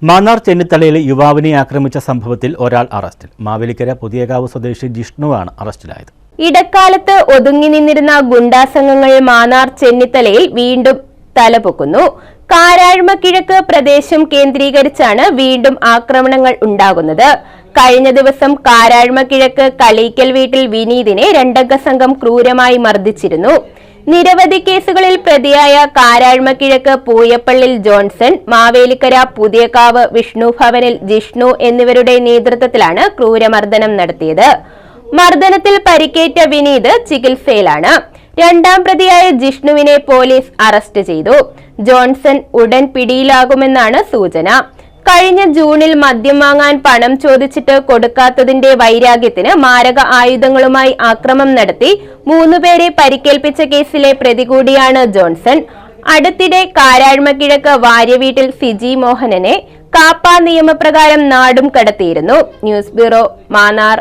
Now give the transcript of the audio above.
മാന്നാർ ചെന്നിത്തലയിൽ യുവാവിനെ ആക്രമിച്ച സംഭവത്തിൽ ഒരാൾ അറസ്റ്റിൽ. മാവേലിക്കര പുതിയകാവ് സ്വദേശി ജിഷ്ണുവാണ് അറസ്റ്റിലായത്. ഇടക്കാലത്ത് ഒതുങ്ങി നിന്നിരുന്ന ഗുണ്ടാസംഘങ്ങൾ മാന്നാർ ചെന്നിത്തലയിൽ വീണ്ടും തലപൊക്കുന്നു. കാരാഴ്മ കിഴക്ക് പ്രദേശം കേന്ദ്രീകരിച്ചാണ് വീണ്ടും ആക്രമണങ്ങൾ ഉണ്ടാകുന്നത്. കഴിഞ്ഞ ദിവസം കാരാഴ്മ കിഴക്ക് കളീക്കൽ വീട്ടിൽ വിനീതിനെ രണ്ടംഗ സംഘം ക്രൂരമായി മർദ്ദിച്ചിരുന്നു. നിരവധി കേസുകളിൽ പ്രതിയായ കാരാഴ്മ കിഴക്ക് പൂയപ്പള്ളിൽ ജോൺസൺ, മാവേലിക്കര പുതിയകാവ് വിഷ്ണു ഭവനിൽ ജിഷ്ണു എന്നിവരുടെ നേതൃത്വത്തിലാണ് ക്രൂരമർദ്ദനം നടത്തിയത്. മർദ്ദനത്തിൽ പരിക്കേറ്റ വിനീത് ചികിത്സയിലാണ്. രണ്ടാം പ്രതിയായ ജിഷ്ണുവിനെ പോലീസ് അറസ്റ്റ് ചെയ്തു. ജോൺസൺ ഉടൻ പിടിയിലാകുമെന്നാണ് സൂചന. കഴിഞ്ഞ ജൂണിൽ മദ്യം വാങ്ങാൻ പണം ചോദിച്ചിട്ട് കൊടുക്കാത്തതിന്റെ വൈരാഗ്യത്തിന് മാരക ആയുധങ്ങളുമായി ആക്രമണം നടത്തി 3 പേരെ പരിക്കേൽപ്പിച്ച കേസിലെ പ്രതി കൂടിയാണ് ജോൺസൺ. അടുത്തിടെ കാരാഴ്മ കിഴക്ക് വാര്യവീട്ടിൽ സിജി മോഹനനെ കാപ്പ നിയമപ്രകാരം നാടും കടത്തിയിരുന്നു. News bureau, Mannar.